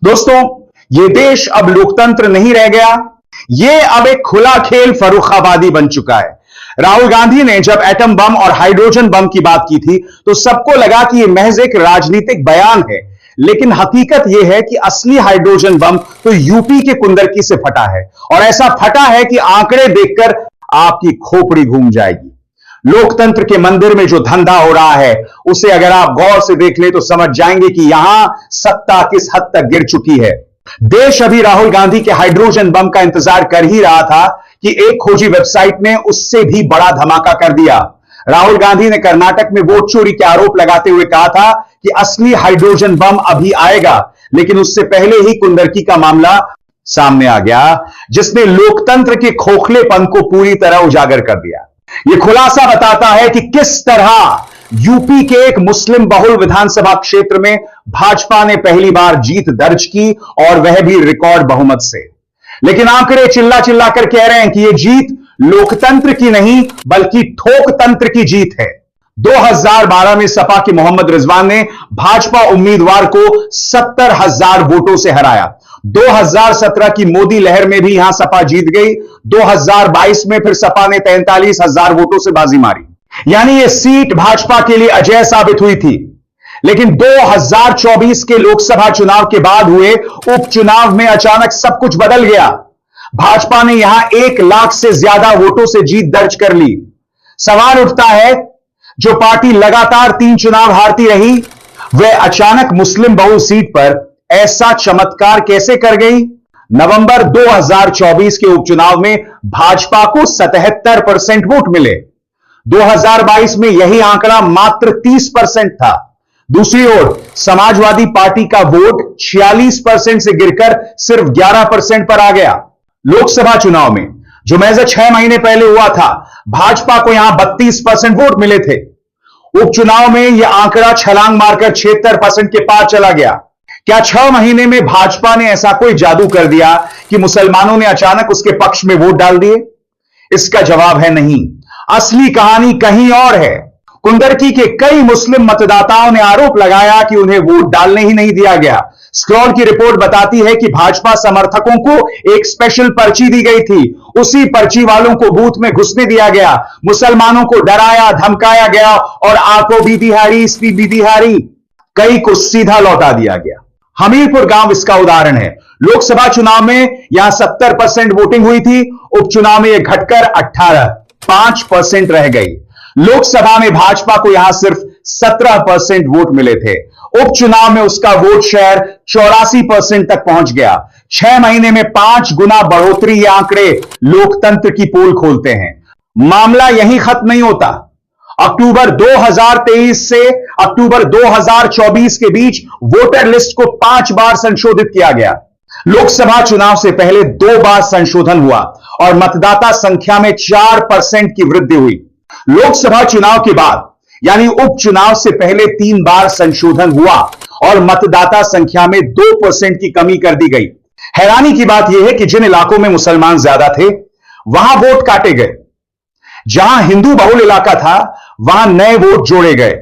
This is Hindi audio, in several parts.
दोस्तों, ये देश अब लोकतंत्र नहीं रह गया, ये अब एक खुला खेल फर्रुखाबादी बन चुका है। राहुल गांधी ने जब एटम बम और हाइड्रोजन बम की बात की थी तो सबको लगा कि यह महज एक राजनीतिक बयान है, लेकिन हकीकत यह है कि असली हाइड्रोजन बम तो यूपी के कुंदरकी से फटा है, और ऐसा फटा है कि आंकड़े देखकर आपकी खोपड़ी घूम जाएगी। लोकतंत्र के मंदिर में जो धंधा हो रहा है उसे अगर आप गौर से देख ले तो समझ जाएंगे कि यहां सत्ता किस हद तक गिर चुकी है। देश अभी राहुल गांधी के हाइड्रोजन बम का इंतजार कर ही रहा था कि एक खोजी वेबसाइट ने उससे भी बड़ा धमाका कर दिया। राहुल गांधी ने कर्नाटक में वोट चोरी के आरोप लगाते हुए कहा था कि असली हाइड्रोजन बम अभी आएगा, लेकिन उससे पहले ही कुंदरकी का मामला सामने आ गया, जिसने लोकतंत्र के खोखलेपन को पूरी तरह उजागर कर दिया। यह खुलासा बताता है कि किस तरह यूपी के एक मुस्लिम बहुल विधानसभा क्षेत्र में भाजपा ने पहली बार जीत दर्ज की, और वह भी रिकॉर्ड बहुमत से। लेकिन आंकड़े चिल्ला चिल्ला कर कह रहे हैं कि यह जीत लोकतंत्र की नहीं बल्कि ठोकतंत्र की जीत है। 2012 में सपा के मोहम्मद रिजवान ने भाजपा उम्मीदवार को 70,000 वोटों से हराया। 2017 की मोदी लहर में भी यहां सपा जीत गई। 2022 में फिर सपा ने 43,000 वोटों से बाजी मारी, यानी यह सीट भाजपा के लिए अजय साबित हुई थी। लेकिन 2024 के लोकसभा चुनाव के बाद हुए उपचुनाव में अचानक सब कुछ बदल गया। भाजपा ने यहां 1 लाख से ज्यादा वोटों से जीत दर्ज कर ली। सवाल उठता है, जो पार्टी लगातार 3 चुनाव हारती रही, वह अचानक मुस्लिम बहुल सीट पर ऐसा चमत्कार कैसे कर गई? नवंबर 2024 के उपचुनाव में भाजपा को 77% वोट मिले। 2022 में यही आंकड़ा मात्र 30% था। दूसरी ओर समाजवादी पार्टी का वोट 46% से गिरकर सिर्फ 11% पर आ गया। लोकसभा चुनाव में जो महज 6 महीने पहले हुआ था, भाजपा को यहां 32% वोट मिले थे। उपचुनाव में यह आंकड़ा छलांग मारकर 76% के पार चला गया। क्या 6 महीने में भाजपा ने ऐसा कोई जादू कर दिया कि मुसलमानों ने अचानक उसके पक्ष में वोट डाल दिए? इसका जवाब है नहीं। असली कहानी कहीं और है। कुंदरकी के कई मुस्लिम मतदाताओं ने आरोप लगाया कि उन्हें वोट डालने ही नहीं दिया गया। स्क्रॉल की रिपोर्ट बताती है कि भाजपा समर्थकों को एक स्पेशल पर्ची दी गई थी, उसी पर्ची वालों को बूथ में घुसने दिया गया। मुसलमानों को डराया धमकाया गया और आपो बीती हारी इसकी बीती हारी, कई को सीधा लौटा दिया गया। हमीरपुर गांव इसका उदाहरण है। लोकसभा चुनाव में यहां 70% वोटिंग हुई थी, उपचुनाव में यह घटकर 5% रह गई। लोकसभा में भाजपा को यहां सिर्फ 17% वोट मिले थे। उपचुनाव में उसका वोट शेयर 84% तक पहुंच गया। 6 महीने में 5 गुना बढ़ोतरी। ये आंकड़े लोकतंत्र की पोल खोलते हैं। मामला यहीं खत्म नहीं होता। अक्टूबर 2023 से अक्टूबर 2024 के बीच वोटर लिस्ट को 5 बार संशोधित किया गया। लोकसभा चुनाव से पहले 2 बार संशोधन हुआ और मतदाता संख्या में 4% की वृद्धि हुई। लोकसभा चुनाव के बाद यानी उपचुनाव से पहले 3 बार संशोधन हुआ और मतदाता संख्या में 2% की कमी कर दी गई। हैरानी की बात यह है कि जिन इलाकों में मुसलमान ज्यादा थे वहां वोट काटे गए, जहां हिंदू बहुल इलाका था वहां नए वोट जोड़े गए।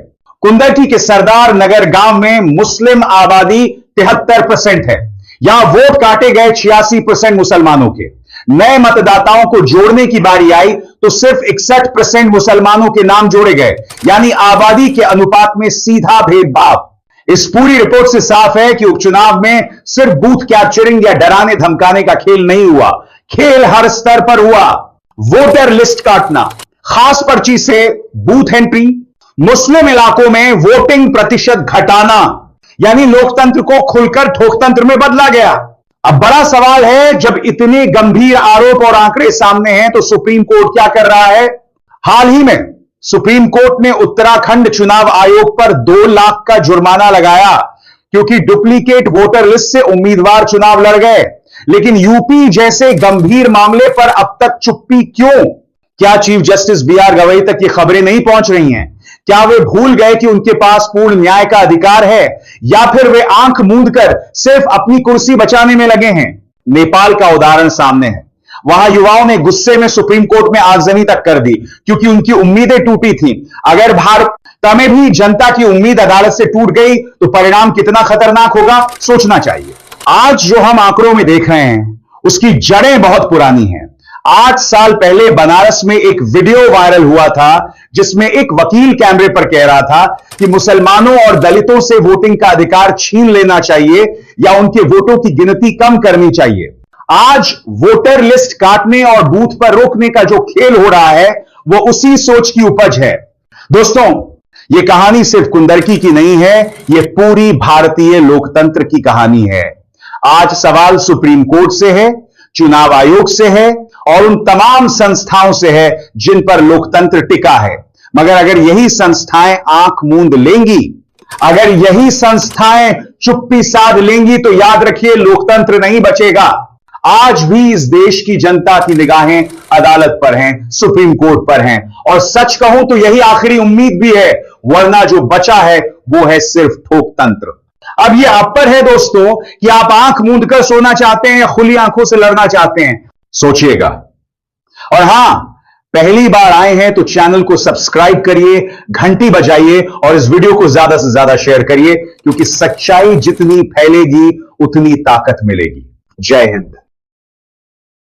कुंदरकी के सरदार नगर गांव में मुस्लिम आबादी 73% है, यहां वोट काटे गए 86% मुसलमानों के। नए मतदाताओं को जोड़ने की बारी आई तो सिर्फ 61% मुसलमानों के नाम जोड़े गए, यानी आबादी के अनुपात में सीधा भेदभाव। इस पूरी रिपोर्ट से साफ है कि उपचुनाव में सिर्फ बूथ कैप्चरिंग या डराने धमकाने का खेल नहीं हुआ, खेल हर स्तर पर हुआ। वोटर लिस्ट काटना, खास पर्ची से बूथ एंट्री, मुस्लिम इलाकों में वोटिंग प्रतिशत घटाना, यानी लोकतंत्र को खुलकर ठोकतंत्र में बदला गया। अब बड़ा सवाल है, जब इतने गंभीर आरोप और आंकड़े सामने हैं तो सुप्रीम कोर्ट क्या कर रहा है? हाल ही में सुप्रीम कोर्ट ने उत्तराखंड चुनाव आयोग पर 2 लाख का जुर्माना लगाया क्योंकि डुप्लीकेट वोटर लिस्ट से उम्मीदवार चुनाव लड़ गए। लेकिन यूपी जैसे गंभीर मामले पर अब तक चुप्पी क्यों? क्या चीफ जस्टिस BR गवई तक ये खबरें नहीं पहुंच रही हैं? क्या वे भूल गए कि उनके पास पूर्ण न्याय का अधिकार है, या फिर वे आंख मूंद कर सिर्फ अपनी कुर्सी बचाने में लगे हैं? नेपाल का उदाहरण सामने है। वहां युवाओं ने गुस्से में सुप्रीम कोर्ट में आगजनी तक कर दी क्योंकि उनकी उम्मीदें टूटी थी। अगर भारत में भी जनता की उम्मीद अदालत से टूट गई तो परिणाम कितना खतरनाक होगा, सोचना चाहिए। आज जो हम आंकड़ों में देख रहे हैं उसकी जड़ें बहुत पुरानी हैं। 8 साल पहले बनारस में एक वीडियो वायरल हुआ था जिसमें एक वकील कैमरे पर कह रहा था कि मुसलमानों और दलितों से वोटिंग का अधिकार छीन लेना चाहिए या उनके वोटों की गिनती कम करनी चाहिए। आज वोटर लिस्ट काटने और बूथ पर रोकने का जो खेल हो रहा है वो उसी सोच की उपज है। दोस्तों, यह कहानी सिर्फ कुंदरकी की नहीं है, यह पूरी भारतीय लोकतंत्र की कहानी है। आज सवाल सुप्रीम कोर्ट से है, चुनाव आयोग से है और उन तमाम संस्थाओं से है जिन पर लोकतंत्र टिका है। मगर अगर यही संस्थाएं आंख मूंद लेंगी, अगर यही संस्थाएं चुप्पी साध लेंगी तो याद रखिए लोकतंत्र नहीं बचेगा। आज भी इस देश की जनता की निगाहें अदालत पर हैं, सुप्रीम कोर्ट पर हैं और सच कहूं तो यही आखिरी उम्मीद भी है, वरना जो बचा है वो है सिर्फ ठोकतंत्र। अब ये आप पर है दोस्तों कि आप आंख मूंद कर सोना चाहते हैं या खुली आंखों से लड़ना चाहते हैं, सोचिएगा। और हां, पहली बार आए हैं तो चैनल को सब्सक्राइब करिए, घंटी बजाइए और इस वीडियो को ज्यादा से ज्यादा शेयर करिए, क्योंकि सच्चाई जितनी फैलेगी उतनी ताकत मिलेगी। जय हिंद।